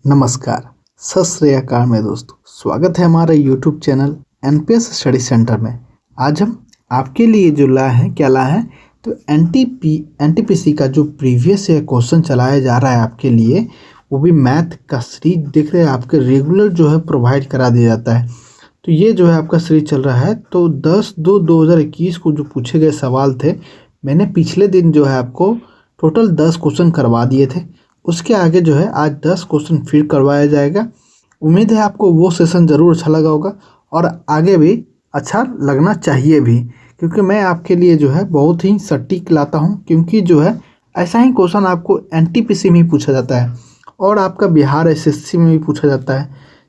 नमस्कार, सत श्री अकाल मेरे दोस्तों। स्वागत है हमारे YouTube channel NPS study centre में। आज हम आपके लिए जो लाए हैं, क्या लाए हैं, तो एनटीपीसी का जो प्रीवियस ईयर क्वेश्चन चलाया जा रहा है आपके लिए, वो भी मैथ का सीरीज देख रहे हैं, आपके रेगुलर जो है प्रोवाइड करा दिया जाता है। तो ये जो है आपका सीरीज चल रहा है। तो 10/2/2021 को जो पूछे गए सवाल थे, मैंने पिछले दिन जो है आपको टोटल 10 क्वेश्चन करवा दिए थे। उसके आगे जो है आज 10 क्वेश्चन फिर करवाया जाएगा। उम्मीद है आपको वो सेशन ज़रूर अच्छा लगा होगा और आगे भी अच्छा लगना चाहिए भी, क्योंकि मैं आपके लिए जो है बहुत ही सटीक लाता हूँ। क्योंकि जो है ऐसा ही क्वेश्चन आपको एनटीपीसी में ही पूछा जाता है और आपका बिहार एसएससी में भी पूछा जाता है,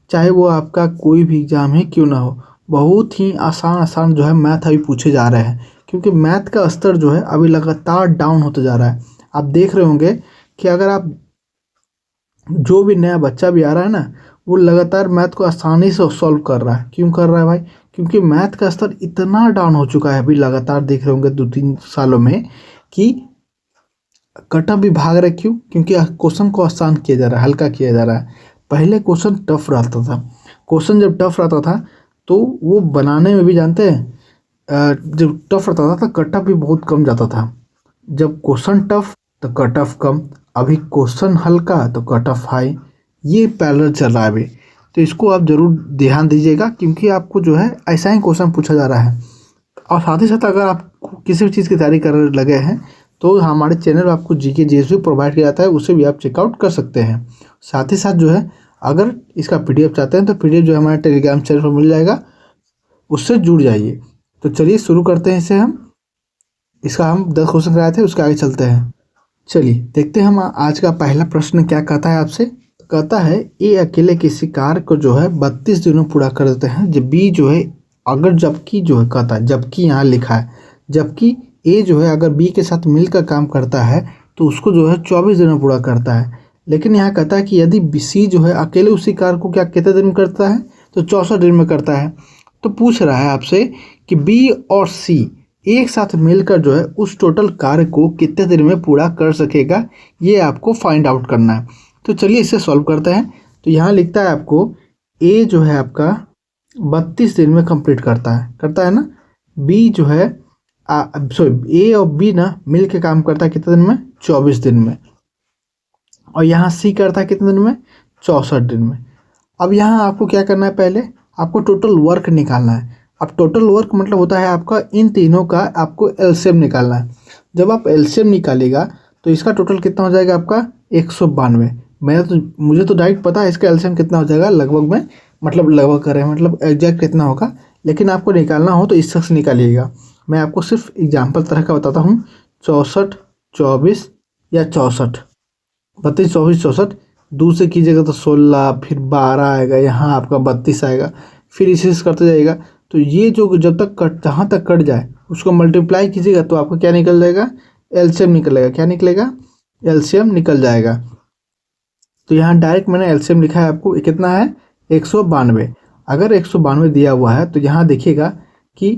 चाहे वो आपका कोई भी एग्ज़ाम ही क्यों ना हो। बहुत ही आसान जो है मैथ अभी पूछे जा रहे हैं, क्योंकि मैथ का स्तर जो है अभी लगातार डाउन होते जा रहा है। आप देख रहे होंगे कि अगर आप जो भी नया बच्चा भी आ रहा है ना, वो लगातार मैथ को आसानी से सॉल्व कर रहा है। क्यों कर रहा है भाई? क्योंकि मैथ का स्तर इतना डाउन हो चुका है, अभी लगातार देख रहे होंगे 2-3 सालों में, कि कटअप भी भाग रहा है। क्यों? क्योंकि क्वेश्चन को आसान किया जा रहा है, हल्का किया जा रहा है। पहले क्वेश्चन टफ रहता था। क्वेश्चन जब टफ रहता था तो वो बनाने में भी, जानते हैं, जब टफ रहता था तो कटअप भी बहुत कम जाता था। जब क्वेश्चन टफ तो कट ऑफ कम, अभी क्वेश्चन हल्का तो कट ऑफ हाई। ये पैरेलल चल रहा है अभी। तो इसको आप ज़रूर ध्यान दीजिएगा, क्योंकि आपको जो है ऐसा ही क्वेश्चन पूछा जा रहा है। और साथ ही साथ अगर आप किसी भी चीज़ की तैयारी कर लगे हैं तो हमारे चैनल पर आपको जीके जीएस भी प्रोवाइड किया जाता है, उसे भी आप चेकआउट कर सकते हैं। साथ ही साथ जो है अगर इसका पीडीएफ चाहते हैं तो पीडीएफ जो है हमारे टेलीग्राम चैनल पर मिल जाएगा, उससे जुड़ जाइए। तो चलिए शुरू करते हैं इसे। इसका हम 10 क्वेश्चन कराए थे, उसके आगे चलते हैं। चलिए देखते हैं हम आज का पहला प्रश्न क्या कहता है आपसे। तो कहता है ए अकेले किसी कार्य को जो है 32 दिनों पूरा कर देते हैं, जब बी जो है अगर जबकि जो है कहता है, जबकि यहाँ लिखा है, जबकि ए जो है अगर बी के साथ मिलकर काम करता है तो उसको जो है 24 दिनों पूरा करता है। लेकिन यहाँ कहता है कि यदि सी जो है अकेले उसी कार्य को क्या कितने दिन में करता है, तो 64 दिन में करता है। तो पूछ रहा है आपसे कि बी और सी एक साथ मिलकर जो है उस टोटल कार्य को कितने दिन में पूरा कर सकेगा, ये आपको फाइंड आउट करना है। तो चलिए इसे सॉल्व करते हैं। तो यहाँ लिखता है आपको ए जो है आपका 32 दिन में कंप्लीट करता है ना। बी जो है सॉरी ए और बी ना मिल के काम करता है कितने दिन में, 24 दिन में। और यहाँ सी करता है कितने दिन में, 64 दिन में। अब यहाँ आपको क्या करना है, पहले आपको टोटल वर्क निकालना है। अब टोटल वर्क मतलब होता है आपका इन तीनों का आपको एलसीएम निकालना है। जब आप एलसीएम निकालेगा तो इसका टोटल कितना हो जाएगा आपका 192। मुझे तो डायरेक्ट पता है इसका एलसीएम कितना हो जाएगा, लगभग में लगभग करें मतलब एग्जैक्ट कितना होगा, लेकिन आपको निकालना हो तो इस से निकालिएगा। मैं आपको सिर्फ एग्जाम्पल तरह का बताता हूँ। 64, 24 या 64, 32, 24, 64 दूसरे कीजिएगा तो 16, फिर 12 आएगा, यहाँ आपका 32 आएगा, फिर इसी से करते जाएगा। तो ये जो जब तक जहाँ तक कट जाए उसको मल्टीप्लाई कीजिएगा तो आपको क्या निकल जाएगा, एलसीएम निकलेगा। क्या निकलेगा? एलसीएम निकल जाएगा। तो यहाँ डायरेक्ट मैंने एलसीएम लिखा है आपको, कितना है, 192। अगर 192 दिया हुआ है तो यहाँ देखिएगा कि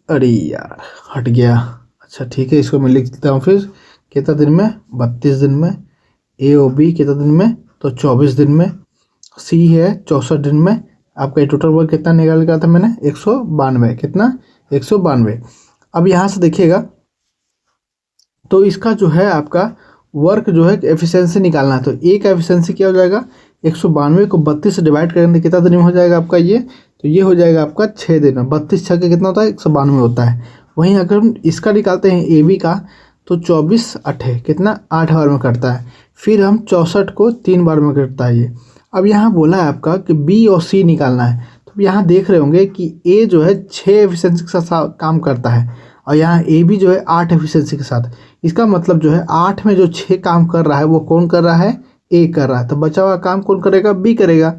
अरे यार हट गया। अच्छा ठीक है, इसको मैं लिख देता हूँ फिर। कितना दिन में, 32 दिन में। ए और बी कितना दिन में, तो 24 दिन में। सी है 64 दिन में। आपका ये टोटल वर्क कितना निकाल का था मैंने, 192। कितना, 192। अब यहाँ से देखिएगा तो इसका जो है आपका वर्क जो है एफिशिएंसी निकालना है। तो ए का एफिशिएंसी क्या हो जाएगा, 192 को 32 से डिवाइड करेंगे कितना दिन में हो जाएगा आपका ये, तो ये हो जाएगा आपका 6 दिन में। 32 छः का कितना होता है, 192 होता है। वहीं अगर हम इसका निकालते हैं ए बी का, तो 24 8 कितना, 8 बार में करता है। फिर हम 64 को 3 बार में करता है ये। अब यहाँ बोला है आपका कि बी और सी निकालना है। तो यहाँ देख रहे होंगे कि ए जो है 6 एफिशिएंसी के साथ काम करता है और यहाँ ए बी जो है 8 एफिशिएंसी के साथ। इसका मतलब जो है 8 में जो 6 काम कर रहा है वो कौन कर रहा है, ए कर रहा है। तो बचा हुआ काम कौन करेगा, बी करेगा।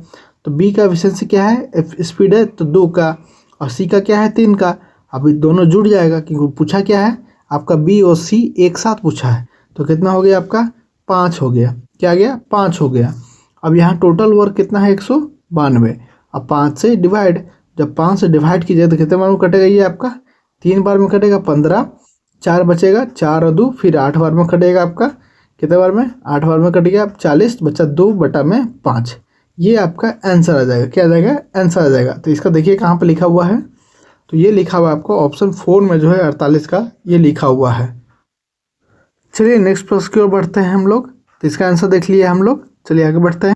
तो बी का एफिशिएंसी क्या है, स्पीड है तो 2 का, और सी का क्या है, 3 का। अभी दोनों जुड़ जाएगा क्योंकि पूछा क्या है आपका, बी और सी एक साथ पूछा है। तो कितना हो गया आपका, 5 हो गया। क्या गया, 5 हो गया। अब यहाँ टोटल वर्क कितना है, 192। अब 5 से डिवाइड, जब 5 से डिवाइड कीजिए तो कितने बार में कटेगा ये आपका, 3 बार में कटेगा, 15, 4 बचेगा, 4 और 2 फिर 8 बार में कटेगा आपका कितने बार में, 8 बार में कट गया। अब 40 बचा 2/5, ये आपका आंसर आ जाएगा। क्या आ जाएगा, आंसर आ जाएगा। तो इसका देखिए कहाँ पर लिखा हुआ है, तो ये लिखा हुआ है आपको ऑप्शन 4 में जो है 48 का ये लिखा हुआ है। चलिए नेक्स्ट प्रश्न की ओर बढ़ते हैं हम लोग। तो इसका आंसर देख लिया हम लोग, चलिए आगे बढ़ते हैं।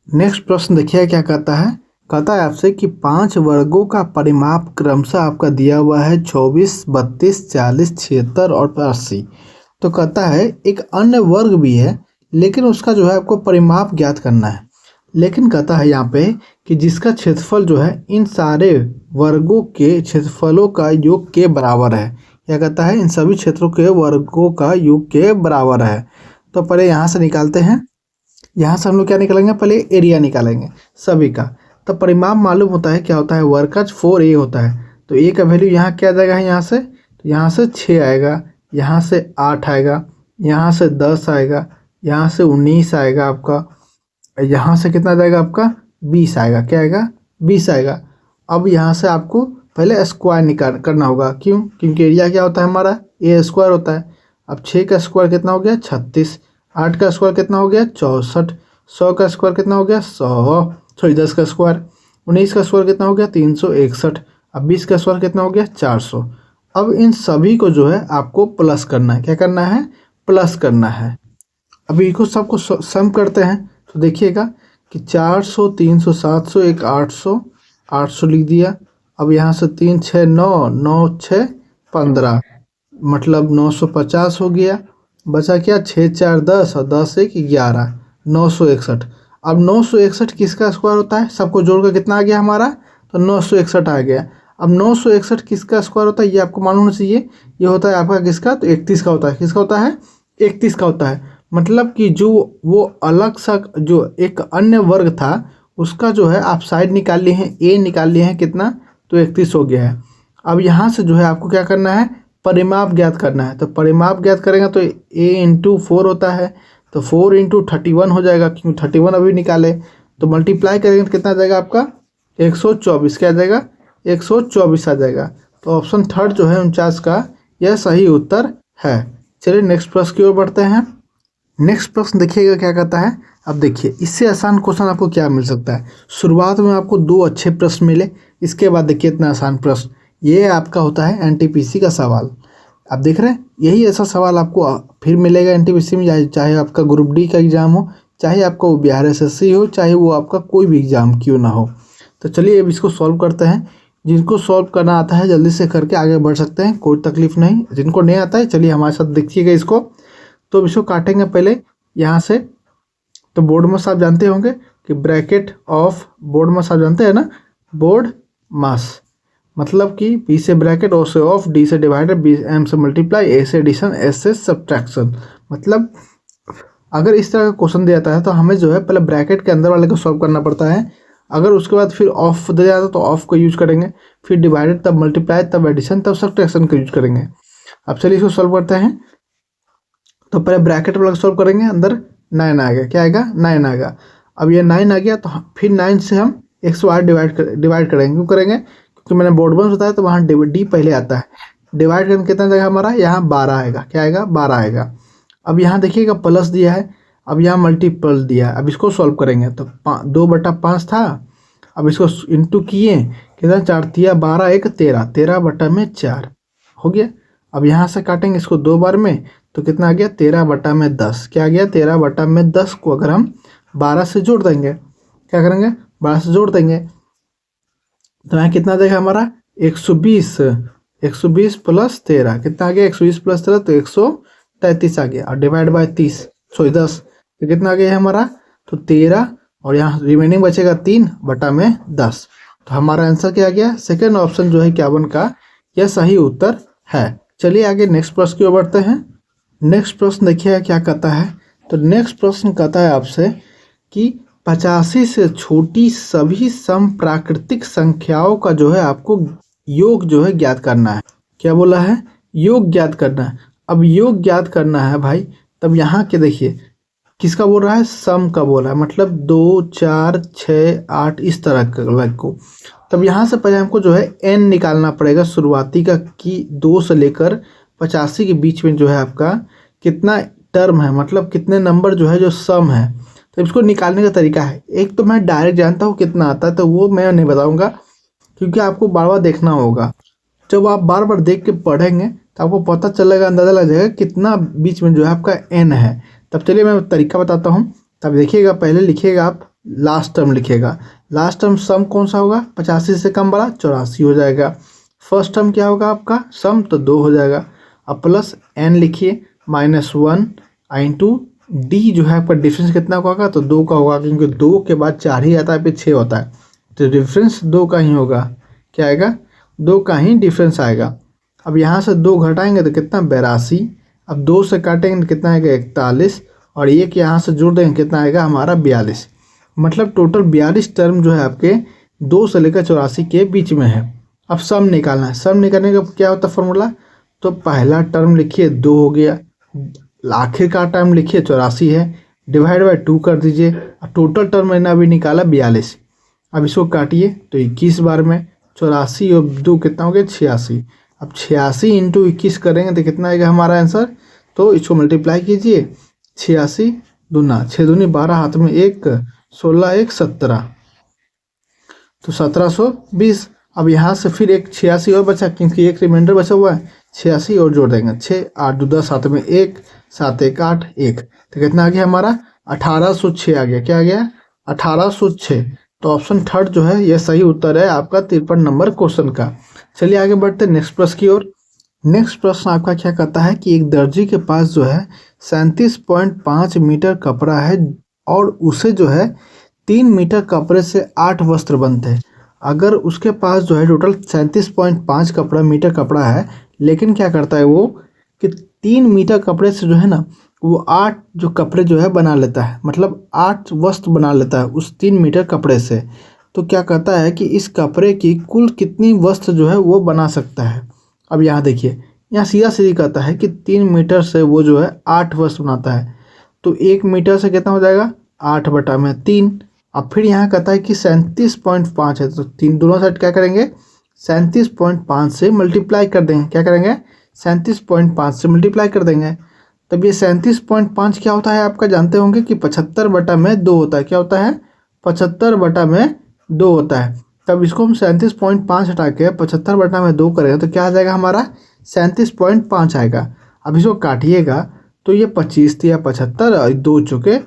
नेक्स्ट प्रश्न देखिए क्या कहता है। कहता है आपसे कि 5 वर्गों का परिमाप क्रमशः आपका दिया हुआ है 24, 32, 40, 76 और 80। तो कहता है एक अन्य वर्ग भी है, लेकिन उसका जो है आपको परिमाप ज्ञात करना है। लेकिन कहता है यहाँ पे कि जिसका क्षेत्रफल जो है इन सारे वर्गों के क्षेत्रफलों का योग के बराबर है। क्या कहता है, इन सभी क्षेत्रों के वर्गों का योग के बराबर है। तो पहले यहाँ से निकालते हैं। यहाँ से हम लोग क्या निकालेंगे, पहले एरिया निकालेंगे सभी का। तो परिमाप मालूम होता है क्या होता है, वर्ग का 4a होता है। तो a का वैल्यू यहाँ क्या आ जाएगा, यहाँ से, तो यहाँ से 6 आएगा, यहाँ से 8 आएगा, यहाँ से 10 आएगा, यहाँ से 19 आएगा आपका, यहाँ से कितना जाएगा आपका 20 आएगा। क्या आएगा, 20 आएगा। अब यहाँ से आपको पहले स्क्वायर निकाल करना होगा। क्यों, क्योंकि एरिया क्या होता है हमारा, a स्क्वायर होता है। अब 6 का स्क्वायर कितना हो गया 36, 8 का स्क्वायर कितना हो गया 64, 100 का स्क्वायर कितना हो गया 100, सॉरी 10 का स्क्वायर, 19 का स्क्वायर कितना हो गया 361, अब 20 का स्क्वायर कितना हो गया 400। अब इन सभी को जो है आपको प्लस करना है। क्या करना है, प्लस करना है। अभी इनको सबको सम करते हैं। तो देखिएगा कि 400, 300, 700, एक 800, 800 लिख दिया। अब यहाँ से 3 6 9, 9 6 15, मतलब 950 हो गया। बचा क्या, 6 4 10 और 10 1 11, 961। अब 961 किसका स्क्वायर होता है, सबको जोड़कर कितना आ गया हमारा, तो 961 आ गया। अब 961 किसका स्क्वायर होता है ये आपको मालूम होना चाहिए। ये होता है आपका किसका, तो 31 का होता है। किसका होता है, 31 का होता है। मतलब कि जो वो अलग सा जो एक अन्य वर्ग था उसका जो है आप साइड निकाल लिए हैं, a निकाल लिए हैं कितना, तो 31 हो गया है। अब यहाँ से जो है आपको क्या करना है, परिमाप ज्ञात करना है। तो परिमाप ज्ञात करेंगे तो a इंटू 4 होता है, तो 4 इंटू 31 हो जाएगा, क्योंकि 31 अभी निकाले। तो मल्टीप्लाई करेंगे तो कितना आ जाएगा आपका 124। क्या आ जाएगा, 124 आ जाएगा। तो ऑप्शन थर्ड जो है 49 का यह सही उत्तर है। चलिए नेक्स्ट प्रश्न की ओर बढ़ते हैं। नेक्स्ट प्रश्न देखिएगा क्या कहता है। अब देखिए इससे आसान क्वेश्चन आपको क्या मिल सकता है। शुरुआत में आपको 2 अच्छे प्रश्न मिले, इसके बाद देखिए इतना आसान प्रश्न। ये आपका होता है एनटीपीसी का सवाल। आप देख रहे हैं, यही ऐसा सवाल आपको फिर मिलेगा एनटीपीसी में, चाहे आपका ग्रुप डी का एग्जाम हो, चाहे आपका वो बिहार एसएससी हो, चाहे वो आपका कोई भी एग्जाम क्यों ना हो। तो चलिए अब इसको सॉल्व करते हैं। जिनको सॉल्व करना आता है जल्दी से करके आगे बढ़ सकते हैं, कोई तकलीफ नहीं। जिनको नहीं आता है चलिए हमारे साथ देखिएगा इसको। तो इसको काटेंगे पहले यहाँ से। तो बोर्ड मास आप जानते होंगे कि ब्रैकेट ऑफ बोर्ड मास आप जानते हैं ना, बोर्ड मास मतलब कि P से ब्रैकेट, O से ऑफ, D से डिवाइडेड, M से मल्टीप्लाई, A से एडिशन, S से सब्ट्रैक्शन। मतलब अगर इस तरह का क्वेश्चन दिया जाता है तो हमें जो है पहले ब्रैकेट के अंदर वाले को सॉल्व करना पड़ता है। अगर उसके बाद फिर ऑफ दिया जाता है तो ऑफ को यूज करेंगे, फिर डिवाइडेड, तब मल्टीप्लाई, तब एडिशन, तब सब्ट्रैक्शन का यूज करेंगे। अब चलिए इसको सॉल्व करते हैं। तो पहले ब्रैकेट वाला सॉल्व करेंगे, अंदर 9 आ गया। क्या आएगा, 9 आएगा। अब ये 9 आ गया तो फिर 9 से हम 108 डिवाइड करेंगे। क्यों करेंगे, क्योंकि मैंने बोर्ड वन बताया तो वहाँ डी पहले आता है। डिवाइड करके कितना जाएगा हमारा, यहाँ 12 आएगा। क्या आएगा, 12 आएगा। अब यहाँ देखिएगा प्लस दिया है, अब यहाँ मल्टीपल दिया है। अब इसको सॉल्व करेंगे तो 2/5 था, अब इसको इंटू किए, कितना 4 तिया 12, 1 13, 13/4 हो गया। अब यहाँ से काटेंगे इसको 2 बार में तो कितना आ गया 13/10। क्या आ गया, 13/10 को अगर हम 12 से जोड़ देंगे, क्या करेंगे 12 से जोड़ देंगे तो यहाँ कितना देगा हमारा 120। 120 प्लस 13 कितना आ गया, 120 प्लस 13 तो 133 आ गया। और डिवाइड बाय 10 तो कितना आ गया हमारा, तो 13, और यहाँ रिमेनिंग बचेगा 3/10। तो हमारा आंसर क्या आ गया, सेकेंड ऑप्शन जो है 51 का यह सही उत्तर है। चलिए आगे नेक्स्ट प्रश्न की ओर बढ़ते हैं। नेक्स्ट प्रश्न देखिएगा क्या कहता है। तो नेक्स्ट प्रश्न कहता है आपसे कि 85 से छोटी सभी समप्राकृतिक संख्याओं का जो है आपको योग जो है ज्ञात करना है। क्या बोला है, योग ज्ञात करना है। अब योग ज्ञात करना है भाई, तब यहाँ के देखिए किसका बोल रहा है, सम का बोल रहा है, मतलब 2 4 6 8 इस तरह को। तब यहाँ से पहले हमको जो है n निकालना पड़ेगा शुरुआती का, कि 2 से लेकर 85 के बीच में जो है आपका कितना टर्म है, मतलब कितने नंबर जो है जो सम है। तो इसको निकालने का तरीका है, एक तो मैं डायरेक्ट जानता हूँ कितना आता है, तो वो मैं नहीं बताऊँगा क्योंकि आपको बार बार देखना होगा। जब आप बार बार देख के पढ़ेंगे तो आपको पता चलेगा, अंदाज़ा लग जाएगा कितना बीच में जो है आपका n है। तब चलिए मैं तरीका बताता हूँ। तब देखिएगा, पहले लिखिएगा आप लास्ट टर्म लिखिएगा। लास्ट टर्म सम कौन सा होगा, 85 से कम बड़ा 84 हो जाएगा। फर्स्ट टर्म क्या होगा आपका सम, तो 2 हो जाएगा। अब प्लस n लिखिए -1 इंटू डी जो है आपका डिफरेंस कितना होगा, तो 2 का होगा, क्योंकि 2 के बाद 4 ही आता है, फिर 6 होता है, तो डिफरेंस 2 का ही होगा। क्या आएगा, 2 का ही डिफरेंस आएगा। अब यहाँ से 2 घटाएंगे तो कितना 82। अब 2 से काटेंगे तो कितना आएगा 41, और एक यहाँ से जोड़ देंगे कितना आएगा हमारा 42। मतलब टोटल 42 टर्म जो है आपके 2 से लेकर 84 के बीच में है। अब सम निकालना है। सम निकालने का क्या होता है फॉर्मूला, तो पहला टर्म लिखिए 2 हो गया, आखिर का टर्म लिखिए 84 है, डिवाइड बाय 2 कर दीजिए। टोटल टर्म मैंने अभी निकाला 42। अब इसको काटिए तो 21 बार में 84 और 2 कितना हो गया 86। अब 86 इंटू 21 करेंगे तो कितना आएगा हमारा आंसर, तो इसको मल्टीप्लाई कीजिए। 86 दूना 6 दूनी 12, हाथ में 1, 16 1 17, तो 1720। अब यहाँ से फिर एक 86 और बचा, क्योंकि एक रिमाइंडर बचा हुआ है, 86 और जोड़ देंगे। 6 8 2 10, हाथ में 1, 7 1 8 1, तो कितना आ गया हमारा 1806 आ गया। क्या आ गया 1806। तो ऑप्शन थर्ड जो है यह सही उत्तर है आपका 53 नंबर क्वेश्चन का। चलिए आगे बढ़ते हैं नेक्स्ट प्रश्न की ओर। नेक्स्ट प्रश्न आपका क्या कहता है कि एक दर्जी के पास जो है 37.5 मीटर कपड़ा है और उसे जो है 3 मीटर कपड़े से 8 वस्त्र बनते हैं। अगर उसके पास जो है टोटल 37.5 मीटर कपड़ा है, लेकिन क्या करता है वो कि 3 मीटर कपड़े से जो है ना वो 8 जो कपड़े जो है बना लेता है, मतलब 8 वस्त्र बना लेता है उस 3 मीटर कपड़े से। तो क्या कहता है कि इस कपड़े की कुल कितनी वस्त्र जो है वो बना सकता है। अब यहाँ देखिए, यहाँ सीधा सीधी कहता है कि 3 मीटर से वो जो है 8 वस्त्र बनाता है, तो 1 मीटर से कितना हो जाएगा 8/3। अब फिर यहाँ कहता है कि 37.5 है, तो 3 दोनों साइड क्या करेंगे 37.5 से मल्टीप्लाई कर देंगे। क्या करेंगे 37.5 से मल्टीप्लाई कर देंगे। तब ये 37.5 क्या होता है आपका जानते होंगे कि 75/2 होता है। क्या होता है 75/2 होता है। तब इसको हम 37.5 हटा के 75/2 करेंगे तो क्या आ जाएगा हमारा 37.5 आएगा। अब इसको काटिएगा तो ये 25 या 75 और 2 चुके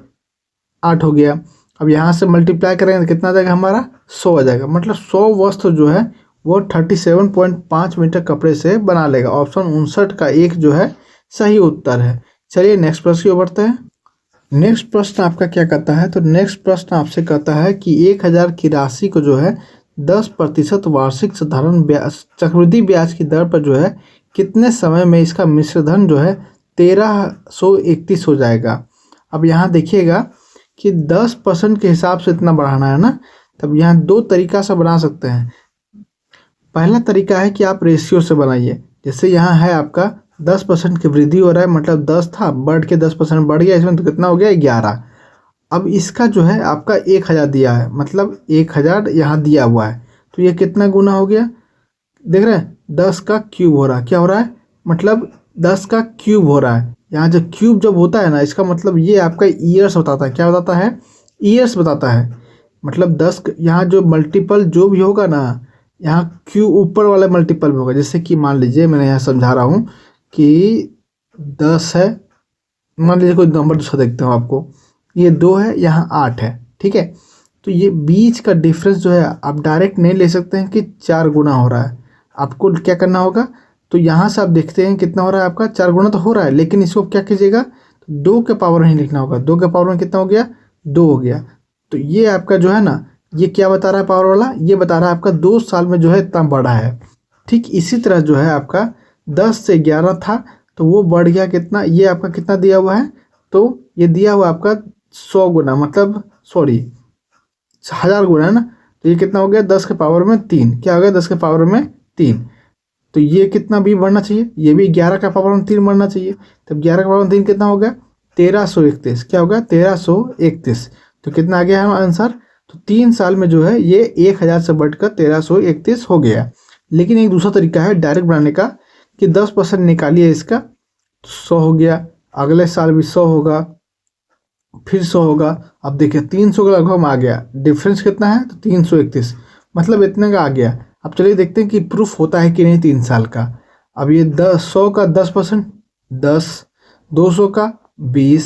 8 हो गया। अब यहाँ से मल्टीप्लाई करेंगे तो कितना आ जाएगा हमारा 100 आ जाएगा। मतलब 100 वस्त्र जो है वो 37.5 मीटर कपड़े से बना लेगा। ऑप्शन 59 का 1 जो है सही उत्तर है। चलिए नेक्स्ट प्रश्न की ओर बढ़ते हैं। नेक्स्ट प्रश्न आपका क्या कहता है, तो नेक्स्ट प्रश्न आपसे कहता है कि 1000 की राशि को जो है 10% वार्षिक साधारण ब्याज चक्रवृद्धि ब्याज की दर पर जो है कितने समय में इसका मिश्र धन जो है 1331 हो जाएगा। अब यहाँ देखिएगा कि 10% के हिसाब से इतना बढ़ाना है ना, तब यहाँ 2 तरीका से बना सकते हैं। पहला तरीका है कि आप रेशियो से बनाइए। जैसे यहाँ है आपका 10% की वृद्धि हो रहा है, मतलब 10 था बढ़ के 10% बढ़ गया, इसमें तो कितना हो गया 11। अब इसका जो है आपका 1000 दिया है, मतलब 1000 यहाँ दिया हुआ है, तो ये कितना गुना हो गया देख रहे हैं 10 का क्यूब हो रहा है। क्या हो रहा है मतलब 10 का क्यूब हो रहा है। यहाँ जो क्यूब जब होता है ना, इसका मतलब ये आपका ईयर्स बताता है। क्या बताता है ईयर्स बताता है। मतलब 10 यहाँ जो मल्टीपल जो भी होगा ना, यहाँ क्यूब ऊपर वाले मल्टीपल में होगा। जैसे कि मान लीजिए मैंने यहाँ समझा रहा हूँ कि 10 है, मान लीजिए कोई नंबर दूसरा देखते हो आपको, ये 2 है यहाँ 8 है, ठीक है। तो ये बीच का डिफरेंस जो है आप डायरेक्ट नहीं ले सकते हैं कि 4 गुना हो रहा है। आपको क्या करना होगा, तो यहाँ से आप देखते हैं कितना हो रहा है आपका 4 गुना तो हो रहा है, लेकिन इसको क्या कीजिएगा 2 के पावर नहीं लिखना होगा। 2 के पावर में कितना हो गया 2 हो गया। तो ये आपका जो है ना, ये क्या बता रहा है पावर वाला, ये बता रहा है आपका 2 साल में जो है इतना बढ़ा है। ठीक इसी तरह जो है आपका 10 से 11 था तो वो बढ़ गया कितना, ये आपका कितना दिया हुआ है, तो ये दिया हुआ आपका 100 गुना, मतलब सॉरी 1000 गुना है ना, तो ये कितना हो गया 10 के पावर में 3। क्या हो गया 10 के पावर में 3। तो ये कितना भी बढ़ना चाहिए, ये भी 11 का पावर में 3 बढ़ना चाहिए। तब 11 का पावर में 3 कितना हो गया 1331। क्या होगा 1331। तो कितना आ गया है आंसर, तो 3 साल में जो है ये 1000 से बढ़कर 1331 हो गया। लेकिन एक दूसरा तरीका है डायरेक्ट बनाने का कि 10% निकालिए इसका, 100 हो गया। अगले साल भी 100 होगा, फिर 100 होगा। अब देखिए 300 के लगभग में आ गया, डिफरेंस कितना है तो 331, मतलब इतने का आ गया। अब चलिए देखते हैं कि प्रूफ होता है कि नहीं 3 साल का। अब ये 100 का 10%, 10, 200 का 20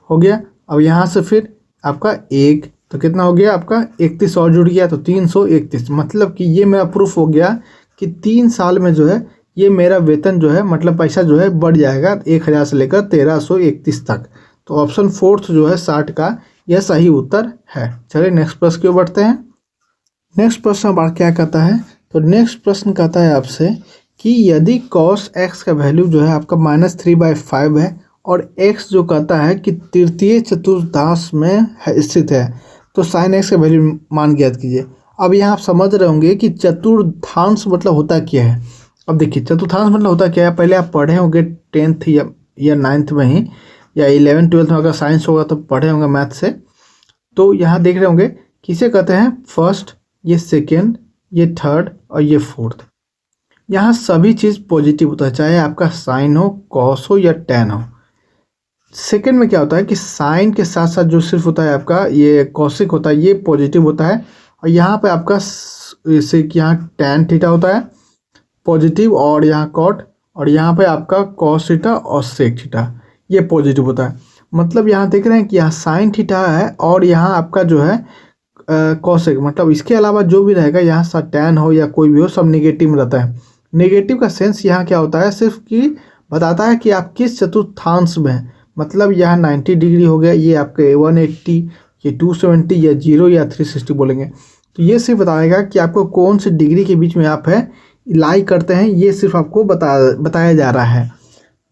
हो गया। अब यहाँ से फिर आपका 1 तो कितना हो गया आपका 31 और जुड़ गया तो 331, मतलब कि ये मेरा प्रूफ हो गया कि 3 साल में जो है ये मेरा वेतन जो है मतलब पैसा जो है बढ़ जाएगा 1000 से लेकर 1331 तक। तो ऑप्शन फोर्थ जो है 60 का यह सही उत्तर है। चलिए नेक्स्ट प्रश्न की ओर बढ़ते हैं। नेक्स्ट प्रश्न हमारा क्या कहता है, तो नेक्स्ट प्रश्न कहता है आपसे कि यदि cos x का वैल्यू जो है आपका -3/5 है और x जो कहता है कि तृतीय चतुर्थांश में स्थित है, तो sin x का वैल्यू मान ज्ञात कीजिए। अब यहाँ आप समझ रहे होंगे कि चतुर्थांश मतलब होता क्या है। अब देखिए चतुर्थांश मतलब होता क्या है, पहले आप पढ़े होंगे 10th या 9th में ही, या 11th 12th में अगर साइंस होगा तो पढ़े होंगे मैथ से। तो यहाँ देख रहे होंगे किसे कहते हैं फर्स्ट, ये सेकेंड, ये थर्ड और ये फोर्थ। यहाँ सभी चीज़ पॉजिटिव होता है, चाहे आपका साइन हो, कॉस हो या टेन हो। सेकेंड में क्या होता है कि साइन के साथ साथ जो सिर्फ होता है आपका ये कॉसिक होता है, ये पॉजिटिव होता है। और यहाँ पे आपका जैसे कि यहाँ टेन थीटा होता है पॉजिटिव, और यहाँ कॉट, और यहाँ पे आपका कॉस थीटा और सेक थीटा ये पॉजिटिव होता है। मतलब यहाँ देख रहे हैं कि यहाँ साइन थीटा है और यहाँ आपका जो है कॉसेक, मतलब इसके अलावा जो भी रहेगा यहाँ सा टैन हो या कोई भी हो सब नेगेटिव में रहता है। नेगेटिव का सेंस यहाँ क्या होता है, सिर्फ कि बताता है कि आप किस चतुर्थांश में हैं। मतलब यहाँ 90 डिग्री हो गया, ये आपके 180, ये 270 या 0 या 360 बोलेंगे। तो ये सिर्फ बताएगा कि आपको कौन से डिग्री के बीच में आप है लाई करते हैं, ये सिर्फ आपको बताया जा रहा है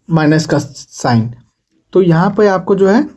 माइनस का साइन। तो यहाँ पर आपको जो है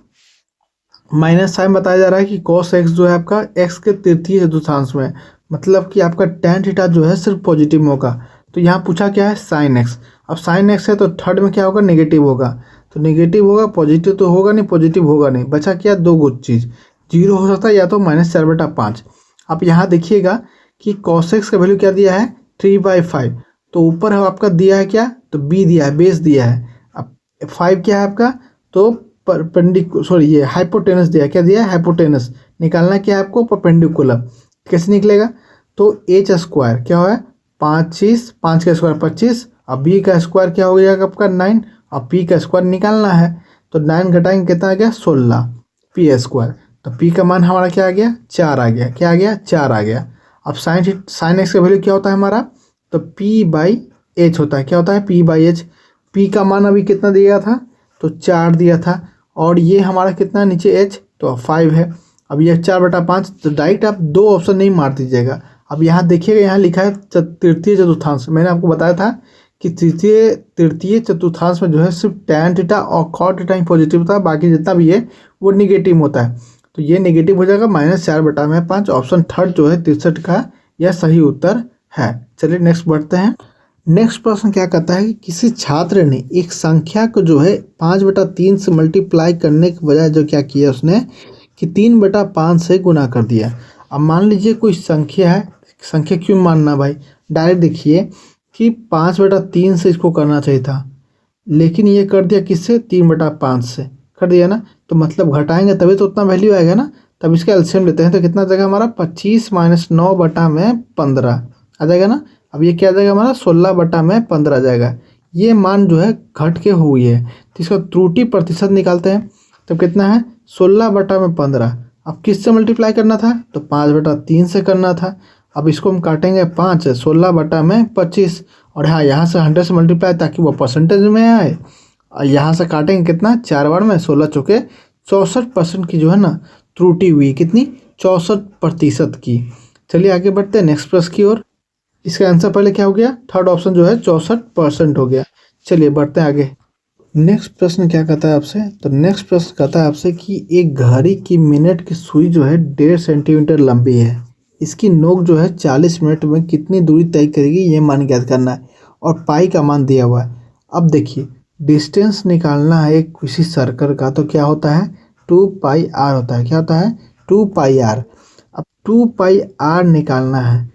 माइनस साइन बताया जा रहा है कि cos x जो है आपका x के तृतीय चतुर्थांश में, मतलब कि आपका tan थीटा जो है सिर्फ पॉजिटिव में होगा। तो यहाँ पूछा क्या है sin x। अब sin x है तो थर्ड में क्या होगा नेगेटिव होगा, तो नेगेटिव होगा, पॉजिटिव तो होगा नहीं, पॉजिटिव होगा नहीं, बचा क्या दो गुड चीज़, 0 हो सकता है या तो -4/5। अब यहाँ देखिएगा कि cos x का वैल्यू क्या दिया है 3/5, तो ऊपर है आपका दिया है क्या तो b दिया है, बेस दिया है। अब 5 क्या है आपका तो ये हाइपोटेनस दिया, क्या दिया है हाइपोटेनस, निकालना क्या है आपको परपेंडिकुलर। कैसे निकलेगा तो h स्क्वायर क्या है 25, 5 का स्क्वायर 25, अब b का स्क्वायर क्या हो जाएगा आपका 9, और p का स्क्वायर निकालना है तो 9 घटाएंगे कितना आ गया 16 p स्क्वायर। तो p का मान हमारा क्या आ गया 4 आ गया, क्या आ गया 4 आ गया। अब साइन एक्स का वैल्यू क्या होता है हमारा तो p/h होता है, क्या होता है p/h। p का मान अभी कितना दिया था तो 4 दिया था, और ये हमारा कितना नीचे h तो 5 है। अब ये 4/5, तो डायरेक्ट आप दो ऑप्शन नहीं मार दीजिएगा। अब यहाँ देखिएगा यहाँ लिखा है तृतीय चतुर्थांश, मैंने आपको बताया था कि तृतीय चतुर्थांश में जो है सिर्फ tan थीटा और cot थीटा ही पॉजिटिव होता है, बाकी जितना भी है वो निगेटिव होता है। तो ये नेगेटिव हो जाएगा -4/5। ऑप्शन थर्ड जो है 63 का यह सही उत्तर है। चलिए नेक्स्ट बढ़ते हैं। नेक्स्ट प्रश्न क्या कहता है कि किसी छात्र ने एक संख्या को जो है 5/3 से मल्टीप्लाई करने के बजाय जो क्या किया उसने कि 3/5 से गुना कर दिया। अब मान लीजिए कोई संख्या है, संख्या क्यों मानना भाई, डायरेक्ट देखिए कि 5/3 से इसको करना चाहिए था, लेकिन ये कर दिया किससे 3/5 से कर दिया ना, तो मतलब घटाएंगे तभी तो उतना वैल्यू आएगा ना। तब इसका एलसीएम लेते हैं तो कितना जाएगा हमारा 25 - 9/15 आ जाएगा ना। अब ये क्या आ जाएगा हमारा 16/15 आ जाएगा। ये मान जो है घट के हुई है, तो इसका त्रुटि प्रतिशत निकालते हैं। तो कितना है 16/15। अब किससे मल्टीप्लाई करना था तो 5/3 से करना था। अब इसको हम काटेंगे 5 16/25, और हाँ यहाँ से 100 से मल्टीप्लाई ताकि वो परसेंटेज में आए। और यहाँ से काटेंगे कितना 4 बार में 16 चौके 64% की जो है ना त्रुटि हुई, कितनी 64% की। चलिए आगे बढ़ते हैं नेक्स्ट प्रश्न की ओर। इसका आंसर पहले क्या हो गया थर्ड ऑप्शन जो है 64% हो गया। चलिए बढ़ते हैं आगे। नेक्स्ट प्रश्न क्या कहता है आपसे, तो नेक्स्ट प्रश्न कहता है आपसे कि एक घड़ी की मिनट की सुई जो है 1.5 सेंटीमीटर लंबी है, इसकी नोक जो है 40 मिनट में कितनी दूरी तय करेगी ये मान ज्ञात करना है, और पाई का मान दिया हुआ है। अब देखिए डिस्टेंस निकालना है किसी सर्कल का, तो क्या होता है 2πr होता है, क्या होता है 2πr। अब 2πr निकालना है।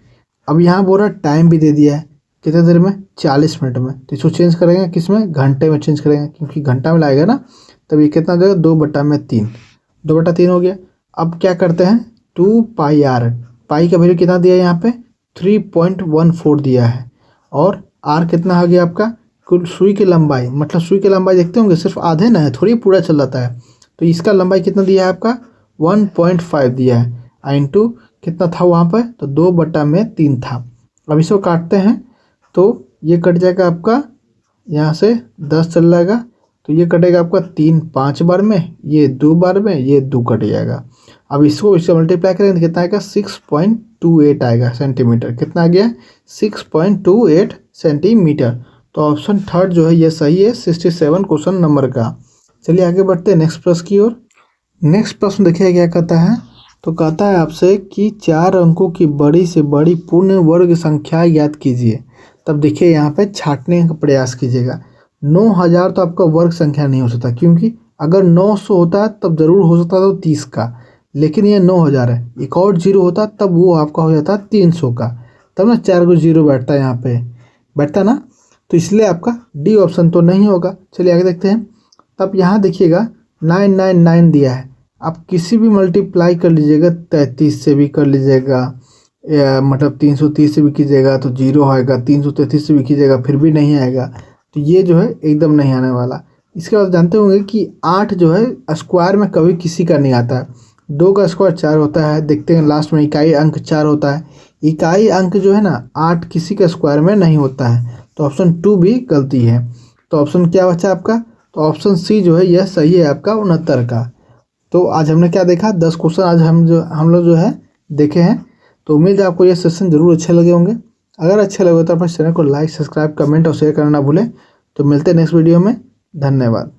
अब यहाँ बोल रहा टाइम भी दे दिया है, कितने देर में, 40 मिनट में। तो इसको चेंज करेंगे किस में, घंटे में चेंज करेंगे, क्योंकि घंटा में लाएगा ना, तब ये कितना हो जाएगा, 2/3, 2/3 हो गया। अब क्या करते हैं, 2 पाई आर, पाई का वैल्यू कितना दिया है यहाँ पे, 3.14 दिया है, और आर कितना हो गया आपका, कुल सुई की लंबाई, मतलब सुई की लंबाई देखते होंगे सिर्फ आधे ना है, थोड़ी पूरा चल जाता है, तो इसका लंबाई कितना दिया है आपका, 1.5 दिया है, इंटू कितना था वहाँ पर, तो 2/3 था। अब इसको काटते हैं तो ये कट जाएगा आपका, यहाँ से 10 चल जाएगा, तो ये कटेगा आपका 3 5 बार में, ये 2 बार में, ये 2 कट जाएगा। अब इसको इससे मल्टीप्लाई करेंगे तो कितना आएगा, 6.28 आएगा सेंटीमीटर। कितना आ गया, 6.28 सेंटीमीटर। तो ऑप्शन थर्ड जो है ये सही है 67 क्वेश्चन नंबर का। चलिए आगे बढ़ते हैं नेक्स्ट प्रश्न की ओर। नेक्स्ट प्रश्न देखिए क्या कहता है, तो कहता है आपसे कि 4 अंकों की बड़ी से बड़ी पूर्ण वर्ग संख्या ज्ञात कीजिए। तब देखिए यहाँ पे छांटने का प्रयास कीजिएगा। 9000 तो आपका वर्ग संख्या नहीं हो सकता, क्योंकि अगर 900 होता तब जरूर हो सकता था 30 का, लेकिन ये 9000 है। एक और जीरो होता तब वो आपका हो जाता 300 का, तब ना 4 को जीरो बैठता है, यहाँ पे बैठता ना, तो इसलिए आपका डी ऑप्शन तो नहीं होगा। चलिए आगे देखते हैं। तब यहाँ देखिएगा 999 दिया है, आप किसी भी मल्टीप्लाई कर लीजिएगा, 33 से भी कर लीजिएगा, मतलब 330 से भी कीजिएगा तो जीरो आएगा, 333 से भी कीजिएगा फिर भी नहीं आएगा, तो ये जो है एकदम नहीं आने वाला। इसके बाद जानते होंगे कि 8 जो है स्क्वायर में कभी किसी का नहीं आता है, 2 का स्क्वायर 4 होता है। देखते हैं लास्ट में इकाई अंक 4 होता है, इकाई अंक जो है ना 8 किसी का स्क्वायर में नहीं होता है, तो ऑप्शन 2 भी गलती है। तो ऑप्शन क्या बचा आपका, तो ऑप्शन सी जो है यह सही है आपका 69 का। तो आज हमने क्या देखा, 10 क्वेश्चन आज हम लोग जो है देखे हैं। तो उम्मीद है आपको ये सेशन जरूर अच्छे लगे होंगे। अगर अच्छे लगे तो अपने चैनल को लाइक, सब्सक्राइब, कमेंट और शेयर करना ना भूलें। तो मिलते हैं नेक्स्ट वीडियो में, धन्यवाद।